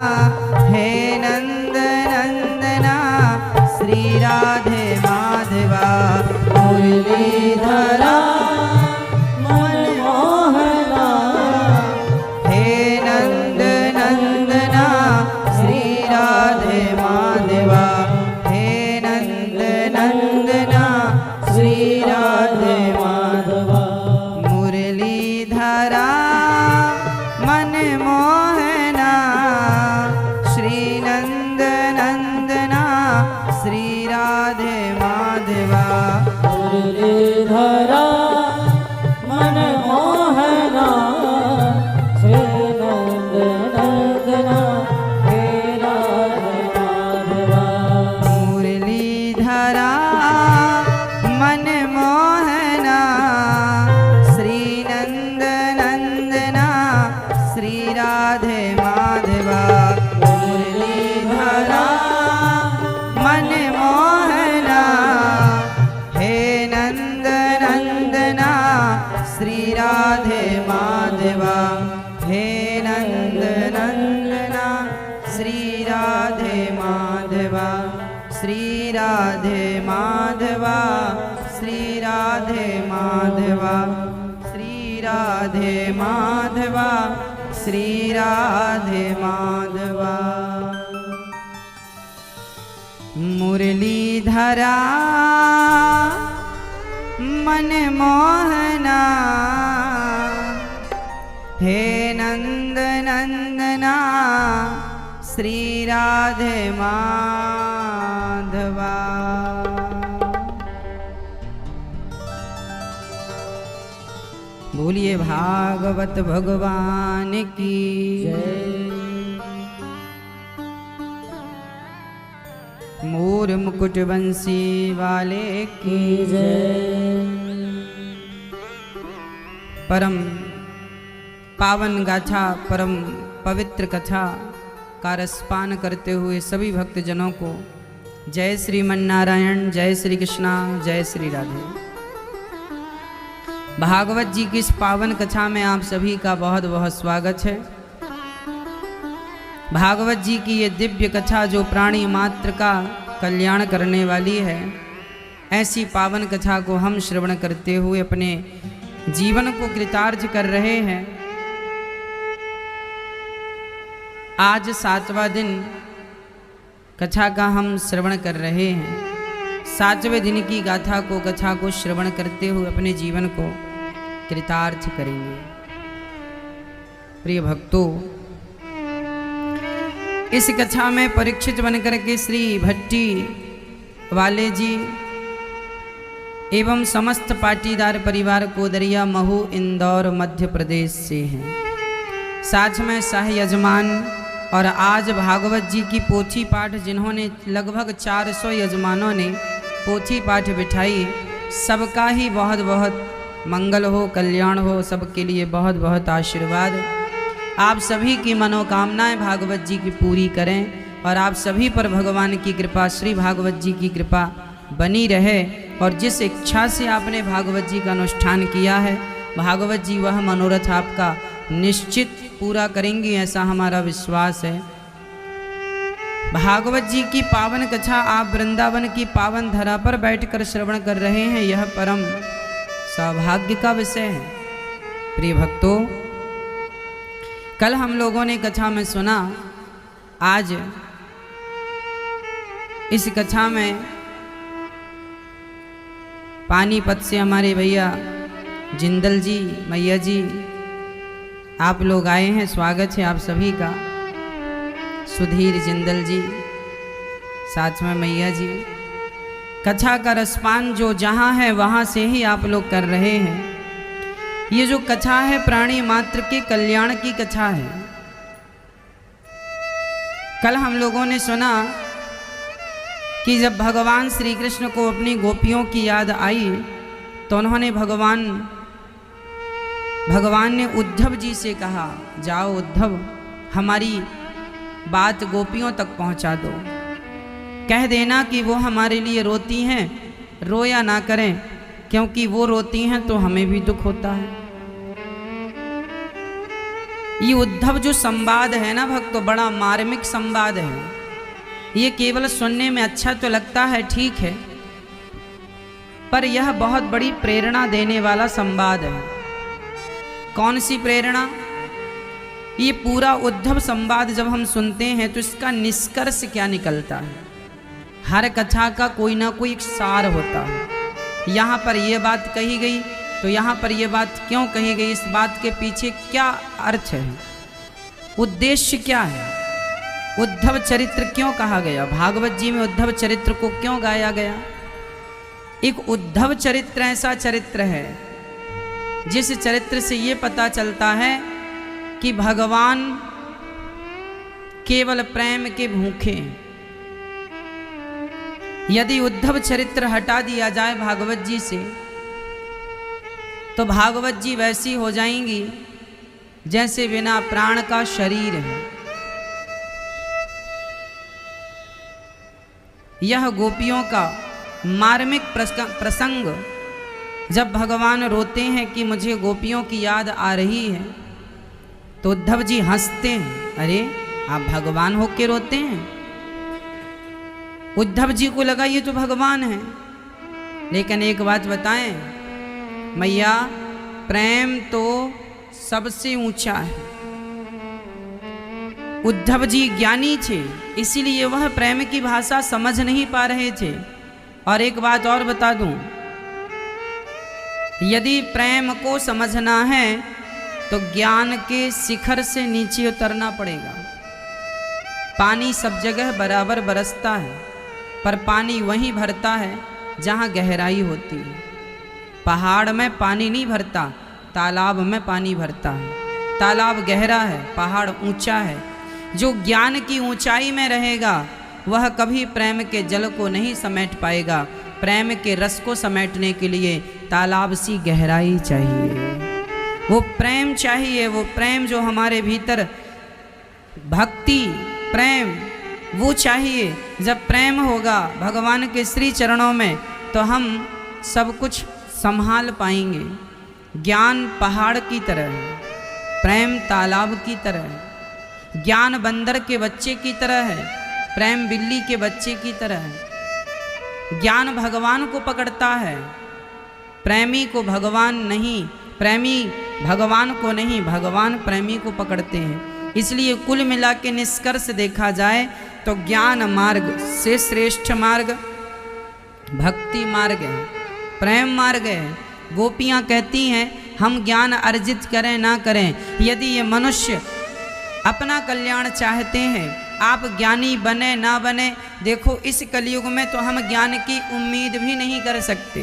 हे नंद नंदना श्री राधे माधवा मुरलीधरा मन मोहना। हे नंद नंदना श्री राधे माधवा हे नंद नंदना श्री राधे माधवा मुरलीधरा मन मोहना। श्री नंद नंदना श्री राधे माधवा मुरलीधरा मन मोहना। श्री नंद नंदना हे राधे माधवा मुरलीधरा मन मोहना। श्री नंद नंदना श्री राधे माधवा मुरलीधरा मन मोहना। हे नंद नंदना श्री राधे माधवा हे नंद नंदना श्री राधे माधवा श्री राधे माधवा श्री राधे माधवा श्री राधे माधवा श्री राधे माधवा मुरलीधरा मन मोहना। हे नंद नंदना श्री राधे माधवा। बोलिए भागवत भगवान की मोर मुकुट बंसी वाले की परम पावन गाथा परम पवित्र कथा का रसपान करते हुए सभी भक्तजनों को जय श्रीमन्नारायण, जय श्री कृष्णा, जय श्री राधे। भागवत जी की इस पावन कथा में आप सभी का बहुत बहुत स्वागत है। भागवत जी की ये दिव्य कथा जो प्राणी मात्र का कल्याण करने वाली है, ऐसी पावन कथा को हम श्रवण करते हुए अपने जीवन को कृतार्थ कर रहे हैं। आज 7वां दिन कथा का हम श्रवण कर रहे हैं। 7वें दिन की गाथा को कथा को श्रवण करते हुए अपने जीवन को कृतार्थ करेंगे। प्रिय भक्तों, इस कथा में परीक्षित बनकर के श्री भट्टी वाले जी एवं समस्त पाटीदार परिवार कोदरिया महू इंदौर मध्य प्रदेश से हैं। साथ में सह यजमान और आज भागवत जी की पोथी पाठ जिन्होंने लगभग 400 यजमानों ने पोथी पाठ बिठाई, सबका ही बहुत बहुत मंगल हो, कल्याण हो, सबके लिए बहुत बहुत आशीर्वाद। आप सभी की मनोकामनाएं भागवत जी की पूरी करें और आप सभी पर भगवान की कृपा, श्री भागवत जी की कृपा बनी रहे। और जिस इच्छा से आपने भागवत जी का अनुष्ठान किया है, भागवत जी वह मनोरथ आपका निश्चित पूरा करेंगे, ऐसा हमारा विश्वास है। भागवत जी की पावन कथा आप वृंदावन की पावन धरा पर बैठकर श्रवण कर रहे हैं, यह परम सौभाग्य का विषय है। प्रिय भक्तों, कल हम लोगों ने कथा में सुना, आज इस कथा में पानीपत से हमारे भैया जिंदल जी, मैया जी, आप लोग आए हैं, स्वागत है आप सभी का। सुधीर जिंदल जी, साथ में मैया जी। कथा का रसपान जो जहाँ है वहाँ से ही आप लोग कर रहे हैं। ये जो कथा है प्राणी मात्र के कल्याण की कथा है। कल हम लोगों ने सुना कि जब भगवान श्री कृष्ण को अपनी गोपियों की याद आई तो उन्होंने भगवान ने उद्धव जी से कहा, जाओ उद्धव, हमारी बात गोपियों तक पहुंचा दो, कह देना कि वो हमारे लिए रोती हैं, रोया ना करें, क्योंकि वो रोती हैं तो हमें भी दुख होता है। ये उद्धव जो संवाद है ना भक्तों, बड़ा मार्मिक संवाद है। ये केवल सुनने में अच्छा तो लगता है, ठीक है, पर यह बहुत बड़ी प्रेरणा देने वाला संवाद है। कौन सी प्रेरणा? ये पूरा उद्धव संवाद जब हम सुनते हैं तो इसका निष्कर्ष क्या निकलता है? हर कथा का कोई ना कोई एक सार होता है। यहाँ पर यह बात कही गई तो यहाँ पर यह बात क्यों कही गई, इस बात के पीछे क्या अर्थ है, उद्देश्य क्या है, उद्धव चरित्र क्यों कहा गया, भागवत जी में उद्धव चरित्र को क्यों गाया गया। एक उद्धव चरित्र ऐसा चरित्र है जिस चरित्र से ये पता चलता है कि भगवान केवल प्रेम के भूखे हैं। यदि उद्धव चरित्र हटा दिया जाए भागवत जी से तो भागवत जी वैसी हो जाएंगी जैसे बिना प्राण का शरीर है। यह गोपियों का मार्मिक प्रसंग, जब भगवान रोते हैं कि मुझे गोपियों की याद आ रही है तो उद्धव जी हंसते हैं, अरे आप भगवान होके रोते हैं। उद्धव जी को लगा ये तो भगवान है। लेकिन एक बात बताएं मैया, प्रेम तो सबसे ऊंचा है। उद्धव जी ज्ञानी थे, इसीलिए वह प्रेम की भाषा समझ नहीं पा रहे थे। और एक बात और बता दूं, यदि प्रेम को समझना है तो ज्ञान के शिखर से नीचे उतरना पड़ेगा। पानी सब जगह बराबर बरसता है, पर पानी वहीं भरता है जहाँ गहराई होती है। पहाड़ में पानी नहीं भरता, तालाब में पानी भरता है। तालाब गहरा है, पहाड़ ऊंचा है। जो ज्ञान की ऊंचाई में रहेगा वह कभी प्रेम के जल को नहीं समेट पाएगा। प्रेम के रस को समेटने के लिए तालाब सी गहराई चाहिए, वो प्रेम चाहिए। वो प्रेम जो हमारे भीतर भक्ति प्रेम वो चाहिए। जब प्रेम होगा भगवान के श्री चरणों में तो हम सब कुछ संभाल पाएंगे। ज्ञान पहाड़ की तरह है, प्रेम तालाब की तरह है। ज्ञान बंदर के बच्चे की तरह है, प्रेम बिल्ली के बच्चे की तरह है। ज्ञान भगवान को पकड़ता है, प्रेमी को भगवान नहीं, प्रेमी भगवान को नहीं, भगवान प्रेमी को पकड़ते हैं। इसलिए कुल मिला के निष्कर्ष देखा जाए तो ज्ञान मार्ग से श्रेष्ठ मार्ग भक्ति मार्ग है, प्रेम मार्ग है। गोपियाँ कहती हैं हम ज्ञान अर्जित करें ना करें, यदि ये मनुष्य अपना कल्याण चाहते हैं, आप ज्ञानी बने ना बने, देखो इस कलयुग में तो हम ज्ञान की उम्मीद भी नहीं कर सकते।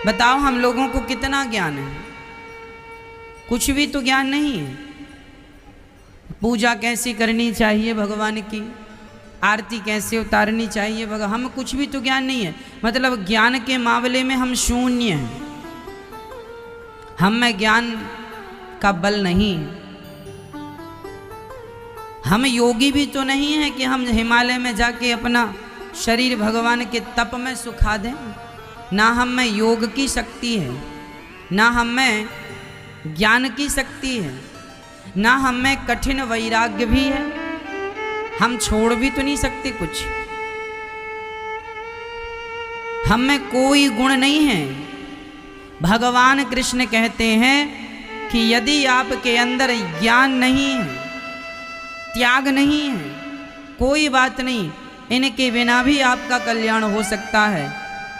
बताओ हम लोगों को कितना ज्ञान है? कुछ भी तो ज्ञान नहीं है। पूजा कैसी करनी चाहिए भगवान की, आरती कैसे उतारनी चाहिए भगवान, हम कुछ भी तो ज्ञान नहीं है। मतलब ज्ञान के मामले में हम शून्य हैं, हम में ज्ञान का बल नहीं है। हम योगी भी तो नहीं है कि हम हिमालय में जाके अपना शरीर भगवान के तप में सुखा दें। ना हम में योग की शक्ति है, ना हम में ज्ञान की शक्ति है, ना हम में कठिन वैराग्य भी है। हम छोड़ भी तो नहीं सकते कुछ, हम में कोई गुण नहीं है। भगवान कृष्ण कहते हैं कि यदि आपके अंदर ज्ञान नहीं है, त्याग नहीं है, कोई बात नहीं, इनके बिना भी आपका कल्याण हो सकता है।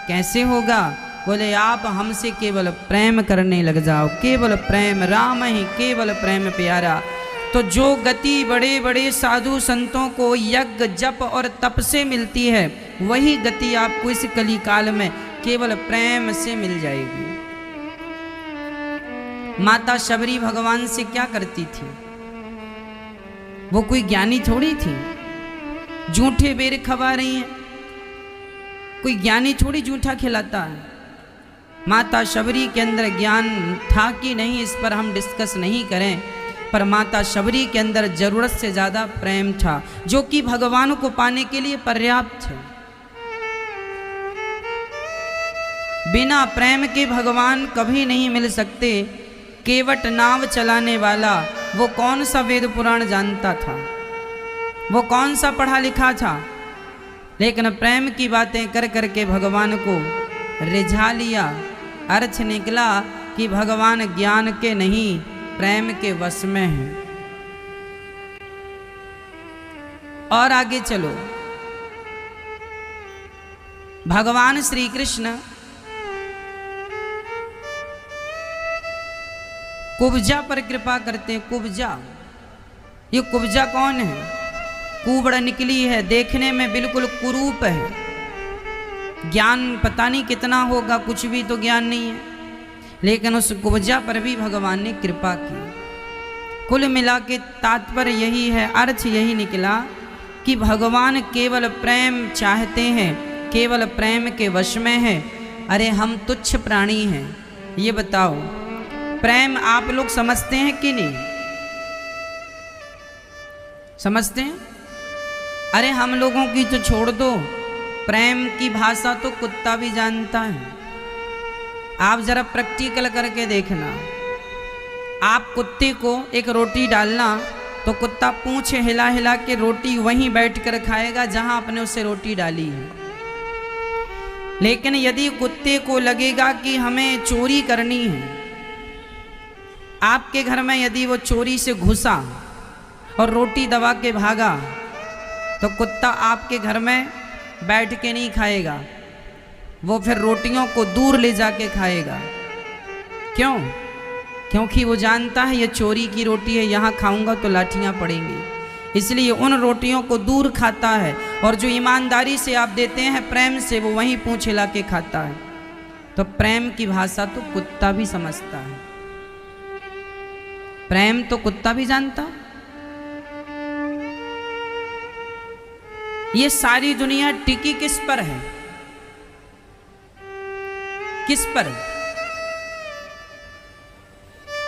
कैसे होगा? बोले आप हमसे केवल प्रेम करने लग जाओ, केवल प्रेम, राम ही केवल प्रेम प्यारा। तो जो गति बड़े बड़े साधु संतों को यज्ञ जप और तप से मिलती है, वही गति आपको इस कली काल में केवल प्रेम से मिल जाएगी। माता शबरी भगवान से क्या करती थी? वो कोई ज्ञानी थोड़ी थी, जूठे बेर खवा रही हैं। कोई ज्ञानी थोड़ी जूठा खिलाता है। माता शबरी के अंदर ज्ञान था कि नहीं, इस पर हम डिस्कस नहीं करें, पर माता शबरी के अंदर जरूरत से ज़्यादा प्रेम था, जो कि भगवान को पाने के लिए पर्याप्त है। बिना प्रेम के भगवान कभी नहीं मिल सकते। केवट नाव चलाने वाला वो कौन सा वेद पुराण जानता था, वो कौन सा पढ़ा लिखा था, लेकिन प्रेम की बातें कर करके भगवान को रिझा लिया। अर्थ निकला कि भगवान ज्ञान के नहीं प्रेम के वश में हैं। और आगे चलो, भगवान श्री कृष्ण कुब्जा पर कृपा करते हैं। कुब्जा, ये कुब्जा कौन है? कुबड़ निकली है, देखने में बिल्कुल कुरूप है, ज्ञान पता नहीं कितना होगा, कुछ भी तो ज्ञान नहीं है, लेकिन उस कुब्जा पर भी भगवान ने कृपा की। कुल मिला के तात्पर्य यही है, अर्थ यही निकला कि भगवान केवल प्रेम चाहते हैं, केवल प्रेम के वश में है। अरे हम तुच्छ प्राणी हैं, ये बताओ प्रेम आप लोग समझते हैं कि नहीं? समझते हैं? अरे हम लोगों की तो छोड़ दो, प्रेम की भाषा तो कुत्ता भी जानता है। आप जरा प्रैक्टिकल करके देखना, आप कुत्ते को एक रोटी डालना तो कुत्ता पूंछ हिला हिला के रोटी वहीं बैठकर खाएगा जहां आपने उसे रोटी डाली है। लेकिन यदि कुत्ते को लगेगा कि हमें चोरी करनी है, आपके घर में यदि वो चोरी से घुसा और रोटी दबा के भागा, तो कुत्ता आपके घर में बैठ के नहीं खाएगा, वो फिर रोटियों को दूर ले जाके खाएगा। क्यों? क्योंकि वो जानता है ये चोरी की रोटी है, यहाँ खाऊंगा तो लाठियाँ पड़ेंगी, इसलिए उन रोटियों को दूर खाता है। और जो ईमानदारी से आप देते हैं प्रेम से, वो वहीं पूंछ हिला के खाता है। तो प्रेम की भाषा तो कुत्ता भी समझता है, प्रेम तो कुत्ता भी जानता। ये सारी दुनिया टिकी किस पर है? किस पर?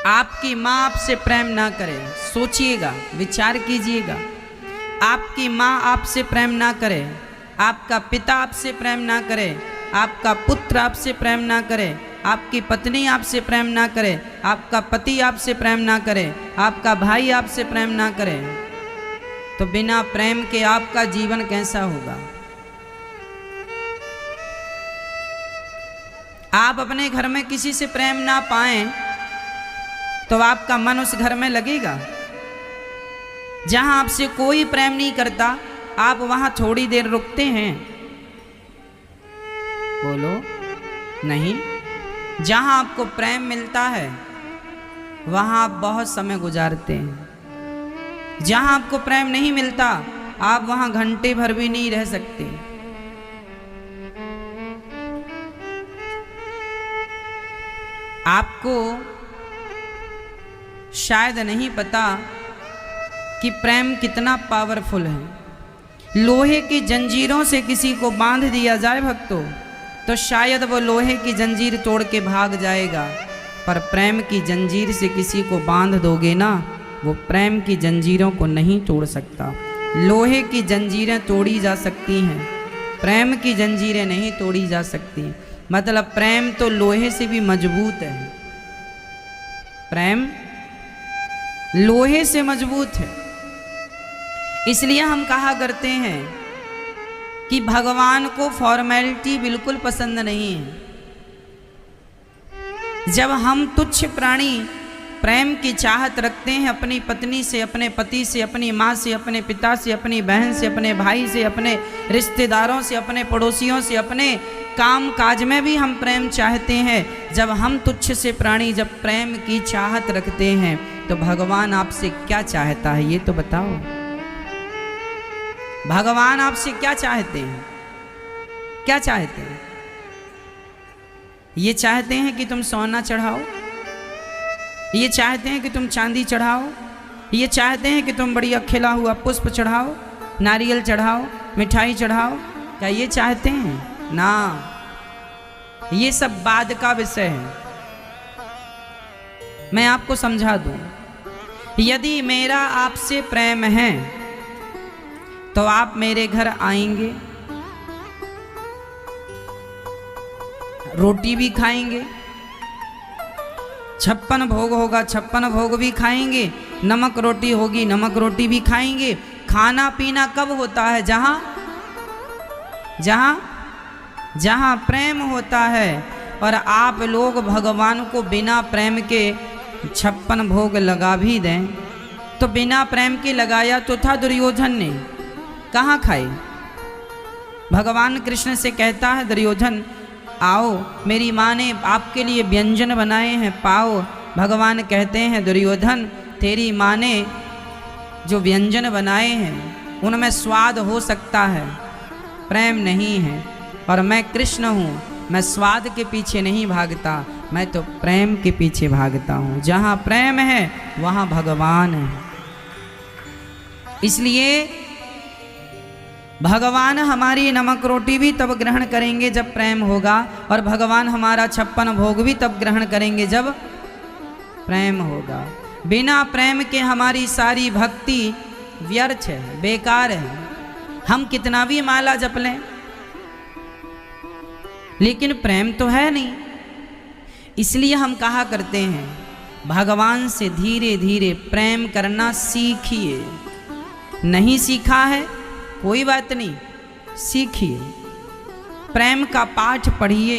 आपकी माँ आपसे प्रेम ना करे, सोचिएगा, विचार कीजिएगा। आपकी माँ आपसे प्रेम ना करे, आपका पिता आपसे प्रेम ना करे, आपका पुत्र आपसे प्रेम ना करे, आपकी पत्नी आपसे प्रेम ना करे, आपका पति आपसे प्रेम ना करे, आपका भाई आपसे प्रेम ना करे, तो बिना प्रेम के आपका जीवन कैसा होगा? आप अपने घर में किसी से प्रेम ना पाएं तो आपका मन उस घर में लगेगा? जहां आपसे कोई प्रेम नहीं करता, आप वहां थोड़ी देर रुकते हैं? बोलो नहीं। जहां आपको प्रेम मिलता है वहां आप बहुत समय गुजारते हैं। जहां आपको प्रेम नहीं मिलता, आप वहां घंटे भर भी नहीं रह सकते। आपको शायद नहीं पता कि प्रेम कितना पावरफुल है। लोहे की जंजीरों से किसी को बांध दिया जाए भक्तों, तो शायद वो लोहे की जंजीर तोड़ के भाग जाएगा, पर प्रेम की जंजीर से किसी को बांध दोगे ना, वो प्रेम की जंजीरों को नहीं तोड़ सकता। लोहे की जंजीरें तोड़ी जा सकती हैं, प्रेम की जंजीरें नहीं तोड़ी जा सकती। मतलब प्रेम तो लोहे से भी मजबूत है, प्रेम लोहे से मजबूत है। इसलिए हम कहा करते हैं कि भगवान को फॉर्मेलिटी बिल्कुल पसंद नहीं है। जब हम तुच्छ प्राणी प्रेम की चाहत रखते हैं अपनी पत्नी से, अपने पति से, अपनी माँ से, अपने पिता से, अपनी बहन से, अपने भाई से, अपने रिश्तेदारों से, अपने पड़ोसियों से, अपने काम काज में भी हम प्रेम चाहते हैं। जब हम तुच्छ से प्राणी जब प्रेम की चाहत रखते हैं, तो भगवान आपसे क्या चाहता है ये तो बताओ। भगवान आपसे क्या चाहते हैं? क्या चाहते हैं? ये चाहते हैं कि तुम सोना चढ़ाओ, ये चाहते हैं कि तुम चांदी चढ़ाओ, ये चाहते हैं कि तुम बढ़िया खिला हुआ पुष्प चढ़ाओ, नारियल चढ़ाओ, मिठाई चढ़ाओ? क्या ये चाहते हैं? ना, ये सब बाद का विषय है। मैं आपको समझा दूं, यदि मेरा आपसे प्रेम है तो आप मेरे घर आएंगे, रोटी भी खाएंगे, 56 भोग होगा, 56 भोग भी खाएंगे, नमक रोटी होगी, नमक रोटी भी खाएंगे। खाना पीना कब होता है? जहाँ जहाँ जहाँ प्रेम होता है। और आप लोग भगवान को बिना प्रेम के 56 भोग लगा भी दें तो बिना प्रेम के लगाया तो था दुर्योधन ने, कहाँ खाए? भगवान कृष्ण से कहता है दुर्योधन आओ, मेरी माँ ने आपके लिए व्यंजन बनाए हैं, पाओ। भगवान कहते हैं दुर्योधन तेरी माँ ने जो व्यंजन बनाए हैं उनमें स्वाद हो सकता है, प्रेम नहीं है। और मैं कृष्ण हूँ, मैं स्वाद के पीछे नहीं भागता, मैं तो प्रेम के पीछे भागता हूँ। जहाँ प्रेम है वहाँ भगवान है। इसलिए भगवान हमारी नमक रोटी भी तब ग्रहण करेंगे जब प्रेम होगा, और भगवान हमारा 56 भोग भी तब ग्रहण करेंगे जब प्रेम होगा। बिना प्रेम के हमारी सारी भक्ति व्यर्थ है, बेकार है। हम कितना भी माला जप लें लेकिन प्रेम तो है नहीं। इसलिए हम कहा करते हैं भगवान से धीरे धीरे प्रेम करना सीखिए। नहीं सीखा है कोई बात नहीं, सीखिए, प्रेम का पाठ पढ़िए।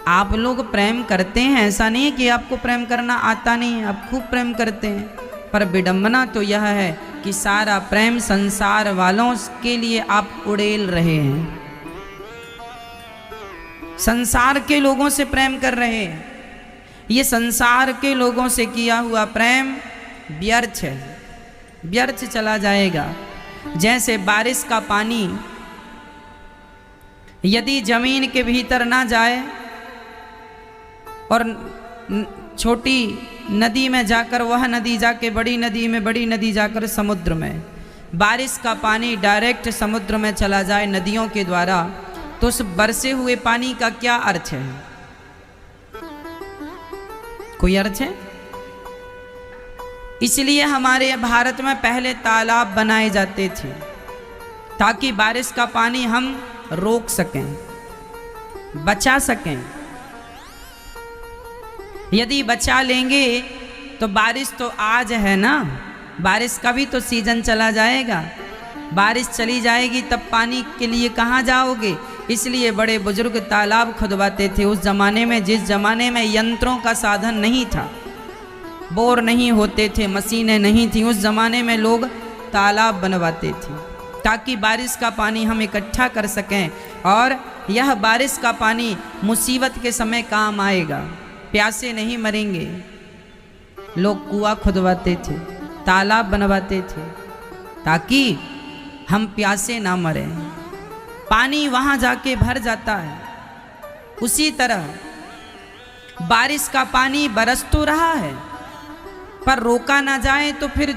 आप लोग प्रेम करते हैं, ऐसा नहीं है कि आपको प्रेम करना आता नहीं है, आप खूब प्रेम करते हैं। पर विडंबना तो यह है कि सारा प्रेम संसार वालों के लिए आप उड़ेल रहे हैं, संसार के लोगों से प्रेम कर रहे हैं। ये संसार के लोगों से किया हुआ प्रेम व्यर्थ है, व्यर्थ चला जाएगा। जैसे बारिश का पानी यदि जमीन के भीतर ना जाए और छोटी नदी में जाकर, वह नदी जाके बड़ी नदी में, बड़ी नदी जाकर समुद्र में, बारिश का पानी डायरेक्ट समुद्र में चला जाए नदियों के द्वारा, तो उस बरसे हुए पानी का क्या अर्थ है? कोई अर्थ है? इसलिए हमारे भारत में पहले तालाब बनाए जाते थे ताकि बारिश का पानी हम रोक सकें, बचा सकें। यदि बचा लेंगे तो बारिश तो आज है ना, बारिश का भी तो सीजन चला जाएगा। बारिश चली जाएगी तब पानी के लिए कहाँ जाओगे? इसलिए बड़े बुजुर्ग तालाब खुदवाते थे। उस जमाने में, जिस जमाने में यंत्रों का साधन नहीं था, बोर नहीं होते थे, मशीनें नहीं थी, उस जमाने में लोग तालाब बनवाते थे ताकि बारिश का पानी हम इकट्ठा कर सकें। और यह बारिश का पानी मुसीबत के समय काम आएगा, प्यासे नहीं मरेंगे। लोग कुआं खुदवाते थे, तालाब बनवाते थे ताकि हम प्यासे ना मरें। पानी वहाँ जाके भर जाता है। उसी तरह बारिश का पानी बरस तो रहा है पर रोका ना जाए तो फिर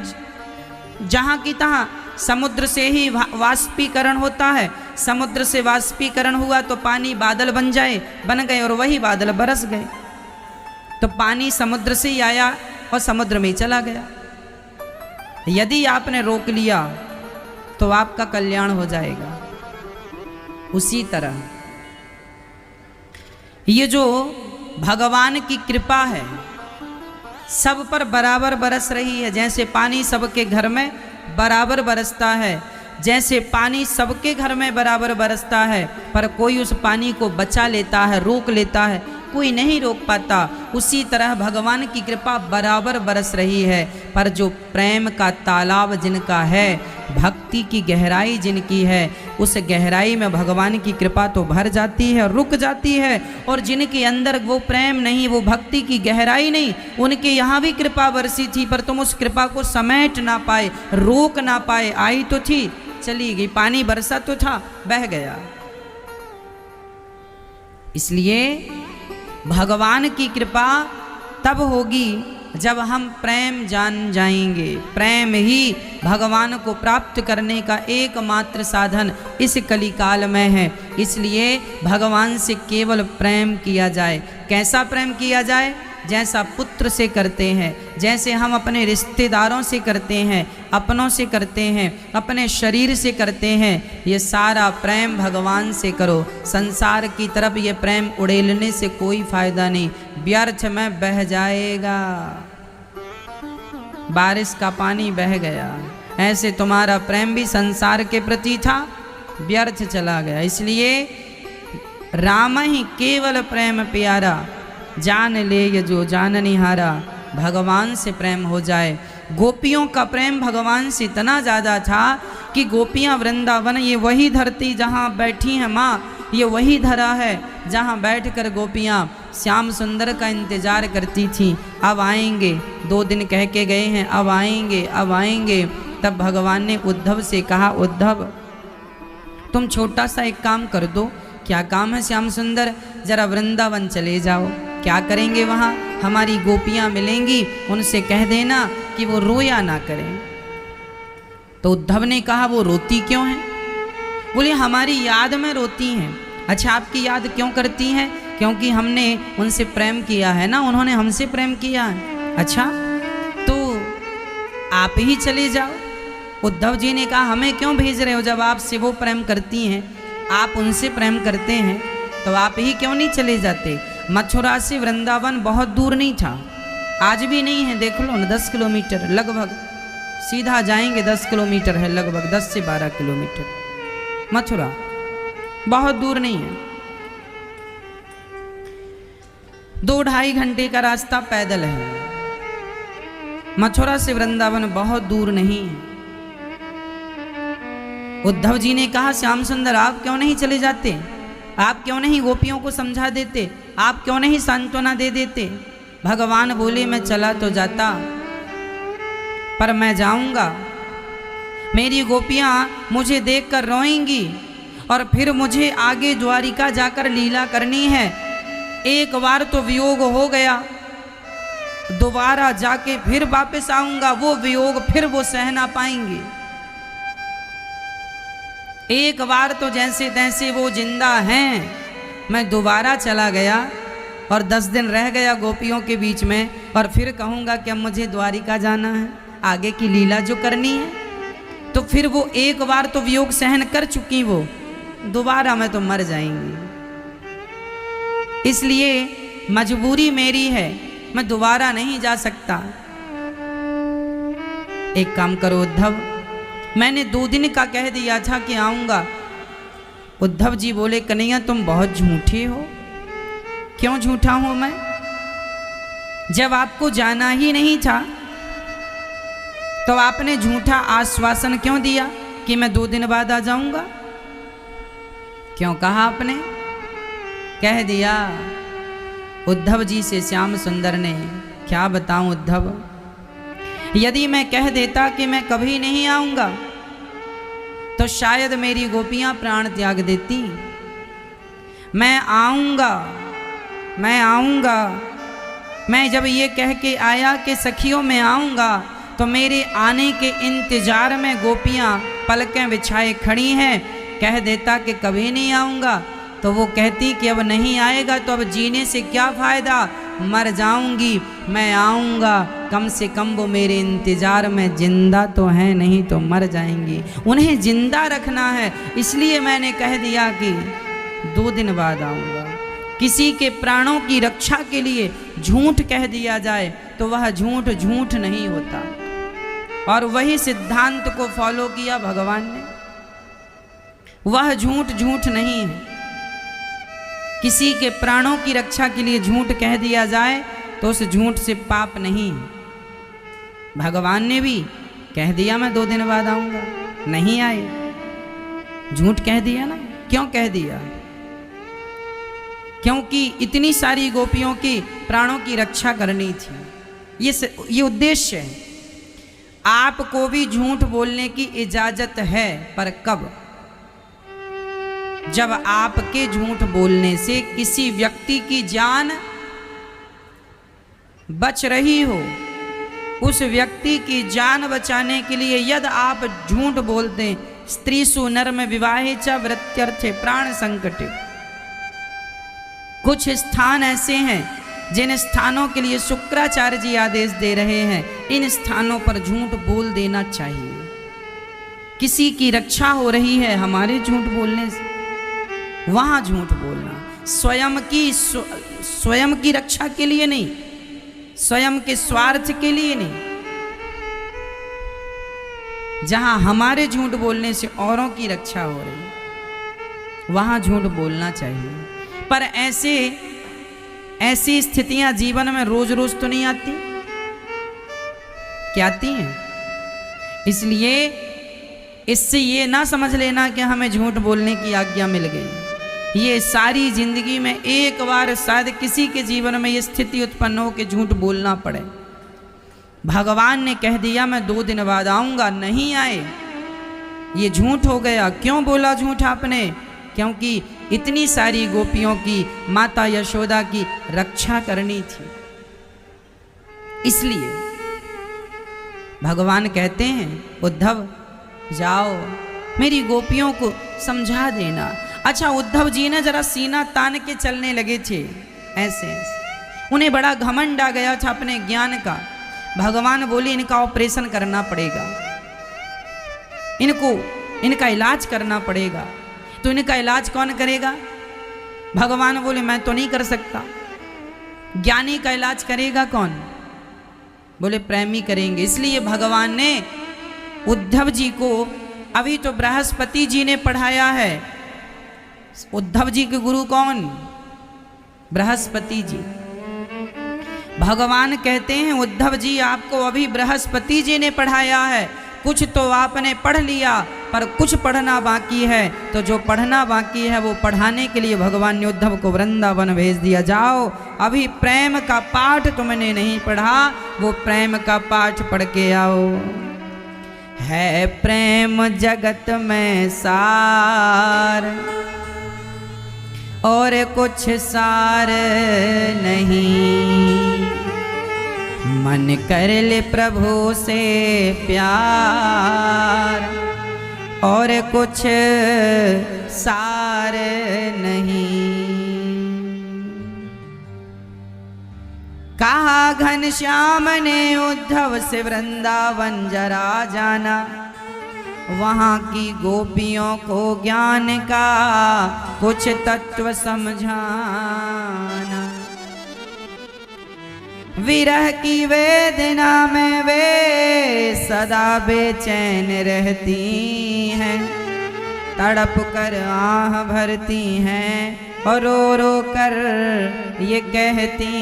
जहाँ की तहाँ समुद्र से ही वाष्पीकरण होता है। समुद्र से वाष्पीकरण हुआ तो पानी बादल बन गए और वही बादल बरस गए। तो पानी समुद्र से ही आया और समुद्र में ही चला गया। यदि आपने रोक लिया तो आपका कल्याण हो जाएगा। उसी तरह ये जो भगवान की कृपा है सब पर बराबर बरस रही है। जैसे पानी सबके घर में बराबर बरसता है, जैसे पानी सबके घर में बराबर बरसता है, पर कोई उस पानी को बचा लेता है, रोक लेता है, कोई नहीं रोक पाता। उसी तरह भगवान की कृपा बराबर बरस रही है। पर जो प्रेम का तालाब जिनका है, भक्ति की गहराई जिनकी है, उस गहराई में भगवान की कृपा तो भर जाती है, रुक जाती है। और जिनके अंदर वो प्रेम नहीं, वो भक्ति की गहराई नहीं, उनके यहाँ भी कृपा बरसी थी पर तुम उस कृपा को समेट ना पाए, रोक ना पाए। आई तो थी, चली गई, पानी बरसा तो था, बह गया। इसलिए भगवान की कृपा तब होगी जब हम प्रेम जान जाएंगे। प्रेम ही भगवान को प्राप्त करने का एकमात्र साधन इस कलिकाल में है। इसलिए भगवान से केवल प्रेम किया जाए। कैसा प्रेम किया जाए? जैसा पुत्र से करते हैं, जैसे हम अपने रिश्तेदारों से करते हैं, अपनों से करते हैं, अपने शरीर से करते हैं। ये सारा प्रेम भगवान से करो। संसार की तरफ ये प्रेम उड़ेलने से कोई फायदा नहीं। व्यर्थ में बह जाएगा। बारिश का पानी बह गया, ऐसे तुम्हारा प्रेम भी संसार के प्रति था, व्यर्थ चला गया। इसलिए राम ही केवल प्रेम प्यारा, जान ले ये जो जाननिहारा। भगवान से प्रेम हो जाए। गोपियों का प्रेम भगवान से इतना ज़्यादा था कि गोपियाँ वृंदावन, ये वही धरती जहाँ बैठी हैं माँ, ये वही धरा है जहाँ बैठकर गोपियाँ श्याम सुंदर का इंतजार करती थीं। अब आएंगे, 2 दिन कह के गए हैं, अब आएंगे, अब आएंगे। तब भगवान ने उद्धव से कहा, उद्धव तुम छोटा सा एक काम कर दो। क्या काम है श्याम सुंदर? जरा वृंदावन चले जाओ। क्या करेंगे वहाँ? हमारी गोपियाँ मिलेंगी, उनसे कह देना कि वो रोया ना करें। तो उद्धव ने कहा, वो रोती क्यों हैं? बोले हमारी याद में रोती हैं। अच्छा, आपकी याद क्यों करती हैं? क्योंकि हमने उनसे प्रेम किया है ना, उन्होंने हमसे प्रेम किया है। अच्छा, तो आप ही चले जाओ। उद्धव जी ने कहा, हमें क्यों भेज रहे हो? जब आपसे वो प्रेम करती हैं, आप उनसे प्रेम करते हैं, तो आप ही क्यों नहीं चले जाते? मथुरा से वृंदावन बहुत दूर नहीं था, आज भी नहीं है, देख लो ना, 10 किलोमीटर लगभग, सीधा जाएंगे 10 किलोमीटर है, लगभग 10 से 12 किलोमीटर मथुरा, बहुत दूर नहीं है। 2-2.5 घंटे का रास्ता पैदल है। मथुरा से वृंदावन बहुत दूर नहीं है। उद्धव जी ने कहा, श्याम सुंदर आप क्यों नहीं चले जाते? आप क्यों नहीं गोपियों को समझा देते? आप क्यों नहीं सांत्वना दे देते? भगवान बोले, मैं चला तो जाता, पर मैं जाऊंगा, मेरी गोपियां मुझे देखकर रोएंगी और फिर मुझे आगे द्वारिका जाकर लीला करनी है। एक बार तो वियोग हो गया, दोबारा जाके फिर वापस आऊंगा, वो वियोग फिर वो सह ना पाएंगे। एक बार तो जैसे तैसे वो जिंदा हैं, मैं दोबारा चला गया और 10 दिन रह गया गोपियों के बीच में, और फिर कहूँगा कि अब मुझे द्वारिका जाना है, आगे की लीला जो करनी है, तो फिर वो एक बार तो वियोग सहन कर चुकी, वो दोबारा मैं तो मर जाएंगी। इसलिए मजबूरी मेरी है, मैं दोबारा नहीं जा सकता। एक काम करो उद्धव, मैंने 2 दिन का कह दिया था कि आऊंगा। उद्धव जी बोले, कन्हैया तुम बहुत झूठे हो। क्यों झूठा हूं मैं? जब आपको जाना ही नहीं था तो आपने झूठा आश्वासन क्यों दिया कि मैं 2 दिन बाद आ जाऊंगा? क्यों कहा आपने? कह दिया उद्धव जी से श्याम सुंदर ने। क्या बताऊं उद्धव, यदि मैं कह देता कि मैं कभी नहीं आऊंगा तो शायद मेरी गोपियां प्राण त्याग देती। मैं आऊंगा, मैं आऊंगा, मैं जब ये कह के आया कि सखियों मैं आऊंगा, तो मेरे आने के इंतजार में गोपियां पलकें बिछाए खड़ी हैं। कह देता कि कभी नहीं आऊंगा, तो वो कहती कि अब नहीं आएगा तो अब जीने से क्या फ़ायदा, मर जाऊंगी। मैं आऊंगा, कम से कम वो मेरे इंतज़ार में जिंदा तो हैं, नहीं तो मर जाएंगी। उन्हें जिंदा रखना है, इसलिए मैंने कह दिया कि 2 दिन बाद आऊंगा। किसी के प्राणों की रक्षा के लिए झूठ कह दिया जाए तो वह झूठ झूठ नहीं होता। और वही सिद्धांत को फॉलो किया भगवान ने, वह झूठ झूठ नहीं है। किसी के प्राणों की रक्षा के लिए झूठ कह दिया जाए तो उस झूठ से पाप नहीं है। भगवान ने भी कह दिया मैं 2 दिन बाद आऊंगा, नहीं आए, झूठ कह दिया ना। क्यों कह दिया? क्योंकि इतनी सारी गोपियों की प्राणों की रक्षा करनी थी, ये उद्देश्य है। आपको भी झूठ बोलने की इजाजत है, पर कब? जब आपके झूठ बोलने से किसी व्यक्ति की जान बच रही हो। उस व्यक्ति की जान बचाने के लिए यदि आप झूठ बोलते, स्त्रीषु नर्म विवाहे च वृत्यर्थे प्राण संकटे। कुछ स्थान ऐसे हैं जिन स्थानों के लिए शुक्राचार्य जी आदेश दे रहे हैं, इन स्थानों पर झूठ बोल देना चाहिए। किसी की रक्षा हो रही है हमारे झूठ बोलने से, वहां झूठ बोलना। स्वयं की रक्षा के लिए नहीं, स्वयं के स्वार्थ के लिए नहीं। जहां हमारे झूठ बोलने से औरों की रक्षा हो रही, वहां झूठ बोलना चाहिए। पर ऐसी स्थितियां जीवन में रोज रोज तो नहीं आती, क्या आती हैं? इसलिए इससे ये ना समझ लेना कि हमें झूठ बोलने की आज्ञा मिल गई। ये सारी जिंदगी में एक बार शायद किसी के जीवन में ये स्थिति उत्पन्न हो कि झूठ बोलना पड़े। भगवान ने कह दिया मैं 2 दिन बाद आऊंगा, नहीं आए, ये झूठ हो गया। क्यों बोला झूठ आपने? क्योंकि इतनी सारी गोपियों की, माता यशोदा की रक्षा करनी थी। इसलिए भगवान कहते हैं उद्धव जाओ मेरी गोपियों को समझा देना। अच्छा, उद्धव जी ने जरा सीना तान के चलने लगे थे, ऐसे उन्हें बड़ा घमंड आ गया था अपने ज्ञान का। भगवान बोले इनका ऑपरेशन करना पड़ेगा, इनका इलाज करना पड़ेगा। तो इनका इलाज कौन करेगा? भगवान बोले मैं तो नहीं कर सकता। ज्ञानी का इलाज करेगा कौन? बोले प्रेमी करेंगे। इसलिए भगवान ने उद्धव जी को, अभी तो बृहस्पति जी ने पढ़ाया है। उद्धव जी के गुरु कौन? बृहस्पति जी। भगवान कहते हैं उद्धव जी आपको अभी बृहस्पति जी ने पढ़ाया है। कुछ तो आपने पढ़ लिया, पर कुछ पढ़ना बाकी है। तो जो पढ़ना बाकी है वो पढ़ाने के लिए भगवान ने उद्धव को वृंदावन भेज दिया। जाओ, अभी प्रेम का पाठ तुमने नहीं पढ़ा, वो प्रेम का पाठ पढ़ के आओ। है प्रेम जगत में सार, और कुछ सार नहीं। मन कर ले प्रभु से प्यार, और कुछ सार नहीं। कहा घनश्याम ने उद्धव से वृंदावन जरा जाना, वहाँ की गोपियों को ज्ञान का कुछ तत्व समझाना। विरह की वेदना में वे सदा बेचैन रहती हैं, तड़प कर आह भरती हैं और रो रो कर ये कहती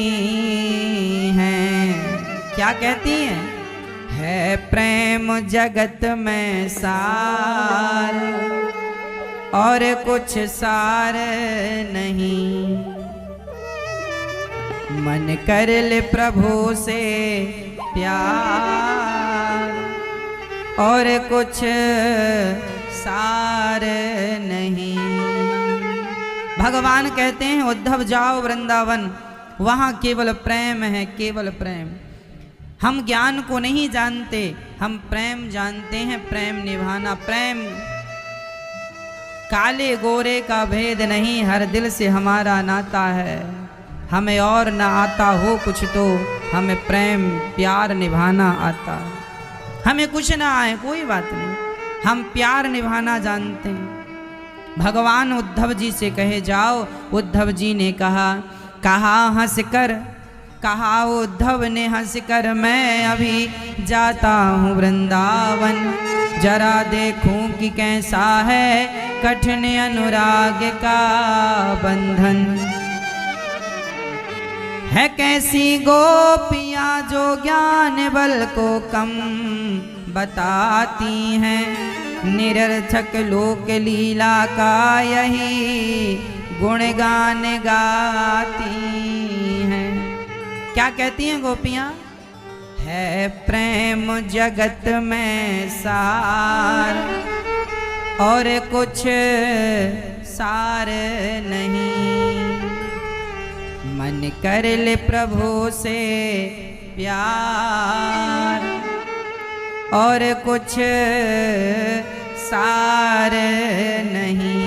हैं। क्या कहती हैं? है प्रेम जगत में सार, और कुछ सार नहीं। मन कर ले प्रभु से प्यार, और कुछ सार नहीं। भगवान कहते हैं उद्धव जाओ वृंदावन, वहाँ केवल प्रेम है, केवल प्रेम। हम ज्ञान को नहीं जानते, हम प्रेम जानते हैं। प्रेम निभाना, प्रेम काले गोरे का भेद नहीं, हर दिल से हमारा नाता है। हमें और ना आता हो कुछ तो हमें प्रेम प्यार निभाना आता है। हमें कुछ ना आए कोई बात नहीं, हम प्यार निभाना जानते हैं। भगवान उद्धव जी से कहे जाओ। उद्धव जी ने कहा हंसकर, कहा उद्धव ने हंसकर मैं अभी जाता हूँ वृंदावन, जरा देखूं कि कैसा है कठिन अनुराग का बंधन। है कैसी गोपियाँ जो ज्ञान बल को कम बताती हैं, निरर्थक लोक लीला का यही गुणगान गाती हैं। क्या कहती हैं गोपियाँ? है प्रेम जगत में सार, और कुछ सार नहीं। मन कर ले प्रभु से प्यार, और कुछ सार नहीं।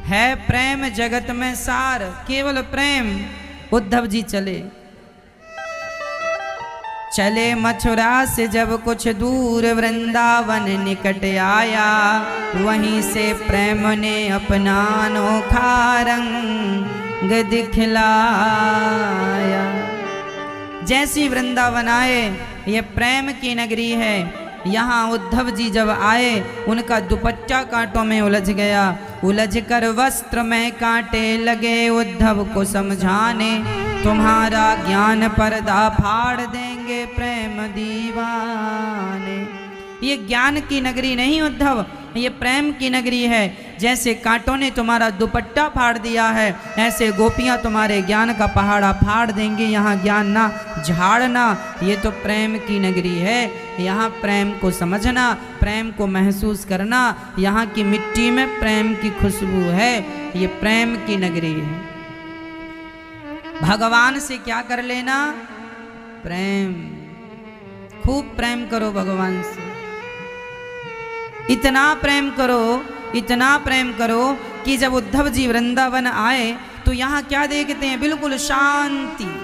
है प्रेम जगत में सार, केवल प्रेम। उद्धव जी चले, चले मथुरा से जब कुछ दूर वृंदावन निकट आया, वहीं से प्रेम ने अपना अनोखा रंग दिखलाया। जैसी वृंदावन आए, ये प्रेम की नगरी है। यहाँ उद्धव जी जब आए, उनका दुपट्टा कांटों में उलझ गया। उलझकर वस्त्र में कांटे लगे उद्धव को समझाने, तुम्हारा ज्ञान पर्दा फाड़ देंगे प्रेम दीवाने। ये ज्ञान की नगरी नहीं उद्धव, ये प्रेम की नगरी है। जैसे कांटों ने तुम्हारा दुपट्टा फाड़ दिया है, ऐसे गोपियां तुम्हारे ज्ञान का पहाड़ा फाड़ देंगी। यहाँ ज्ञान ना झाड़ना, ये तो प्रेम की नगरी है। यहाँ प्रेम को समझना, प्रेम को महसूस करना। यहाँ की मिट्टी में प्रेम की खुशबू है। ये प्रेम की नगरी है। भगवान से क्या कर लेना? प्रेम। खूब प्रेम करो भगवान से। इतना प्रेम करो, इतना प्रेम करो कि जब उद्धव जी वृंदावन आए तो यहाँ क्या देखते हैं? बिल्कुल शांति।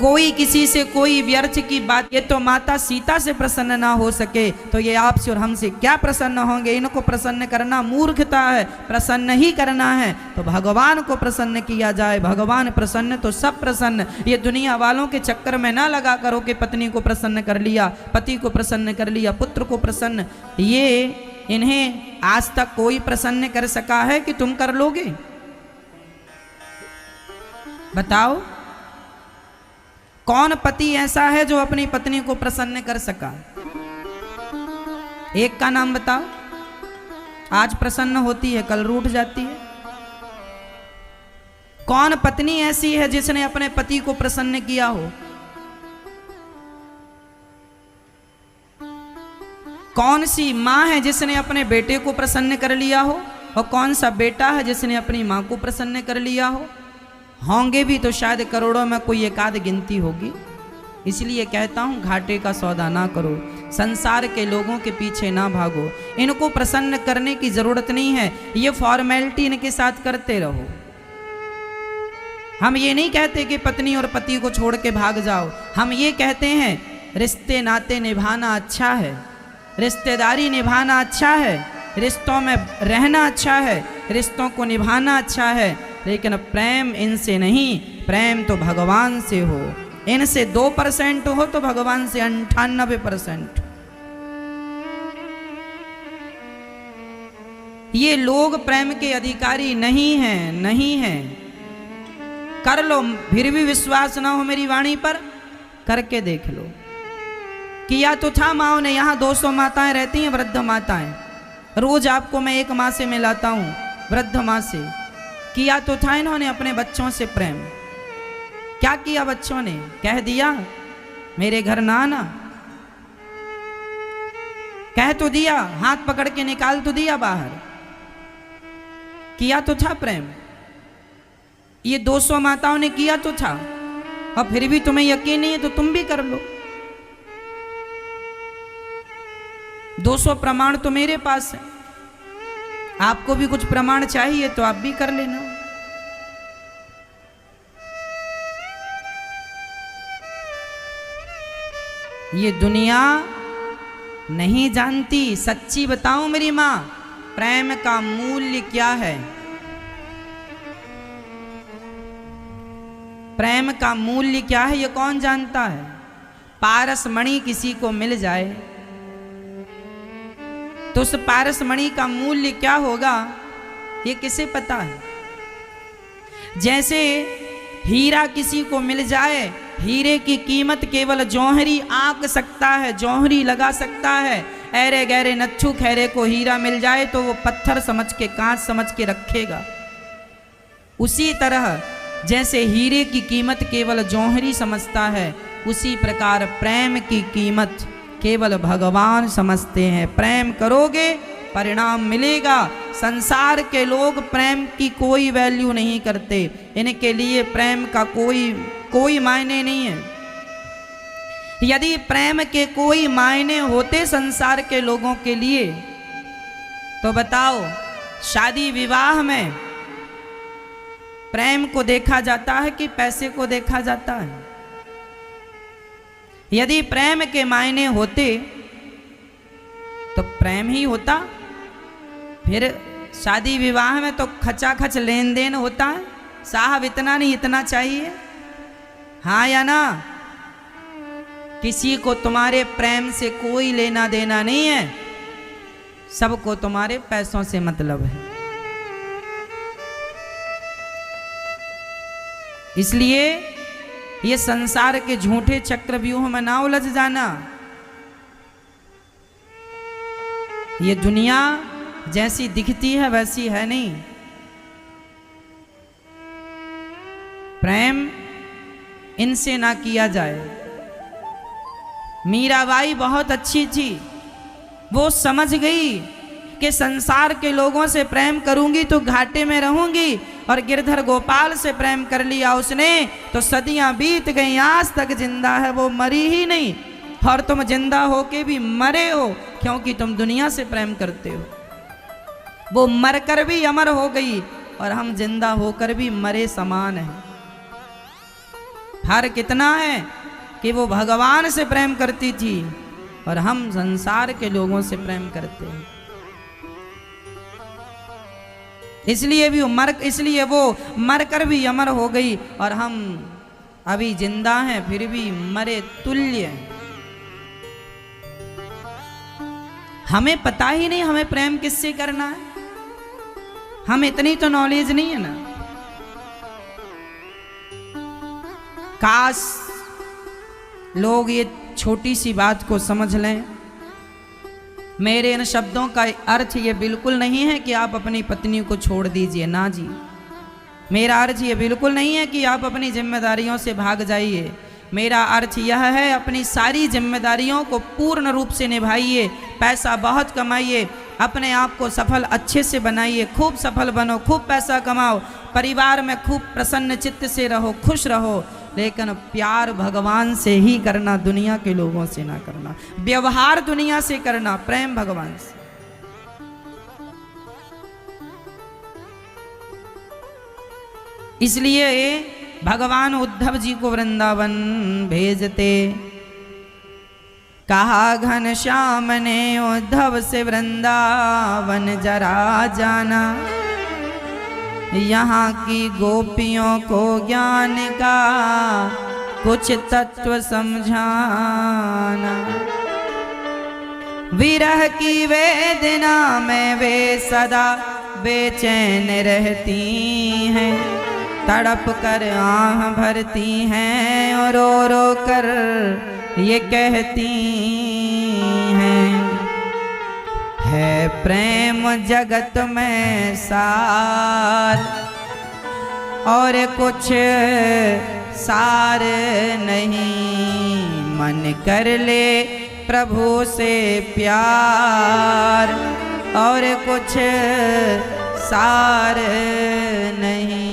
कोई किसी से कोई व्यर्थ की बात। ये तो माता सीता से प्रसन्न ना हो सके तो ये आपसे और हमसे क्या प्रसन्न होंगे? इनको प्रसन्न करना मूर्खता है, प्रसन्न ही करना है तो भगवान को प्रसन्न किया जाए। भगवान प्रसन्न तो सब प्रसन्न। ये दुनिया वालों के चक्कर में ना लगा करो कि पत्नी को प्रसन्न कर लिया, पति को प्रसन्न कर लिया, पुत्र को प्रसन्न। ये इन्हें आज तक कोई प्रसन्न कर सका है कि तुम कर लोगे? बताओ, कौन पति ऐसा है जो अपनी पत्नी को प्रसन्न कर सका? एक का नाम बताओ। आज प्रसन्न होती है, कल रूठ जाती है। कौन पत्नी ऐसी है जिसने अपने पति को प्रसन्न किया हो? कौन सी मां है जिसने अपने बेटे को प्रसन्न कर लिया हो? और कौन सा बेटा है जिसने अपनी मां को प्रसन्न कर लिया हो? होंगे भी तो शायद करोड़ों में कोई एक आध गिनती होगी। इसलिए कहता हूं, घाटे का सौदा ना करो, संसार के लोगों के पीछे ना भागो। इनको प्रसन्न करने की जरूरत नहीं है, ये फॉर्मेलिटी इनके साथ करते रहो। हम ये नहीं कहते कि पत्नी और पति को छोड़ के भाग जाओ। हम ये कहते हैं रिश्ते नाते निभाना अच्छा है, रिश्तेदारी निभाना अच्छा है, रिश्तों में रहना अच्छा है, रिश्तों को निभाना अच्छा है। लेकिन प्रेम इनसे नहीं, प्रेम तो भगवान से हो। इनसे 2% हो तो भगवान से 98%। ये लोग प्रेम के अधिकारी नहीं हैं, नहीं हैं। कर लो, फिर भी विश्वास ना हो मेरी वाणी पर, करके देख लो। किया तो था माओ ने। यहाँ 200 माताएं रहती हैं, वृद्ध माताएं। रोज आपको मैं एक माँ से मिलाता हूँ, वृद्ध माँ से। किया तो था इन्होंने अपने बच्चों से प्रेम। क्या किया बच्चों ने? कह दिया मेरे घर ना आना। कह तो दिया, हाथ पकड़ के निकाल तो दिया बाहर। किया तो था प्रेम। ये 200 माताओं ने किया तो था। और फिर भी तुम्हें यकीन नहीं है तो तुम भी कर लो। 200 प्रमाण तो मेरे पास है। आपको भी कुछ प्रमाण चाहिए तो आप भी कर लेना। ये दुनिया नहीं जानती। सच्ची बताऊं मेरी मां, प्रेम का मूल्य क्या है? प्रेम का मूल्य क्या है ये कौन जानता है? पारस मणि किसी को मिल जाए तो उस पारस मणि का मूल्य क्या होगा ये किसे पता है? जैसे हीरा किसी को मिल जाए, हीरे की कीमत केवल जौहरी आंक सकता है, जौहरी लगा सकता है। ऐरे गहरे नच्छू खैरे को हीरा मिल जाए तो वो पत्थर समझ के, कांच समझ के रखेगा। उसी तरह जैसे हीरे की कीमत केवल जौहरी समझता है, उसी प्रकार प्रेम की कीमत केवल भगवान समझते हैं। प्रेम करोगे परिणाम मिलेगा। संसार के लोग प्रेम की कोई वैल्यू नहीं करते। इनके लिए प्रेम का कोई मायने नहीं है। यदि प्रेम के कोई मायने होते संसार के लोगों के लिए तो बताओ, शादी विवाह में प्रेम को देखा जाता है कि पैसे को देखा जाता है? यदि प्रेम के मायने होते तो प्रेम ही होता, फिर शादी विवाह में तो खचाखच लेन देन होता है, साहब इतना नहीं इतना चाहिए, हाँ या ना। किसी को तुम्हारे प्रेम से कोई लेना देना नहीं है, सबको तुम्हारे पैसों से मतलब है। इसलिए ये संसार के झूठे चक्रव्यूह में ना उलझ जाना। ये दुनिया जैसी दिखती है वैसी है नहीं। प्रेम इनसे ना किया जाए। मीराबाई बहुत अच्छी थी, वो समझ गई कि संसार के लोगों से प्रेम करूंगी तो घाटे में रहूंगी, और गिरधर गोपाल से प्रेम कर लिया उसने तो सदियां बीत गई, आज तक जिंदा है, वो मरी ही नहीं। और तुम जिंदा होके भी मरे हो क्योंकि तुम दुनिया से प्रेम करते हो। वो मरकर भी अमर हो गई और हम जिंदा होकर भी मरे समान हैं। फर्क कितना है कि वो भगवान से प्रेम करती थी और हम संसार के लोगों से प्रेम करते हैं। इसलिए वो मरकर भी अमर हो गई और हम अभी जिंदा हैं फिर भी मरे तुल्य हैं। हमें पता ही नहीं हमें प्रेम किससे करना है, हमें इतनी तो नॉलेज नहीं है ना। काश लोग ये छोटी सी बात को समझ लें। मेरे इन शब्दों का अर्थ ये बिल्कुल नहीं है कि आप अपनी पत्नी को छोड़ दीजिए, ना जी। मेरा अर्थ ये बिल्कुल नहीं है कि आप अपनी जिम्मेदारियों से भाग जाइए। मेरा अर्थ यह है अपनी सारी जिम्मेदारियों को पूर्ण रूप से निभाइए, पैसा बहुत कमाइए, अपने आप को सफल अच्छे से बनाइए, खूब सफल बनो, खूब पैसा कमाओ, परिवार में खूब प्रसन्न चित्त से रहो, खुश रहो, लेकिन प्यार भगवान से ही करना, दुनिया के लोगों से ना करना। व्यवहार दुनिया से करना, प्रेम भगवान से। इसलिए भगवान उद्धव जी को वृंदावन भेजते। कहा घनश्याम ने उद्धव से वृंदावन जरा जाना, यहाँ की गोपियों को ज्ञान का कुछ तत्व समझाना। विरह की वेदना में वे सदा बेचैन रहती हैं, तड़प कर आह भरती हैं और रो रो कर ये कहती हैं, है प्रेम जगत में सार और कुछ सार नहीं, मन कर ले प्रभु से प्यार और कुछ सार नहीं।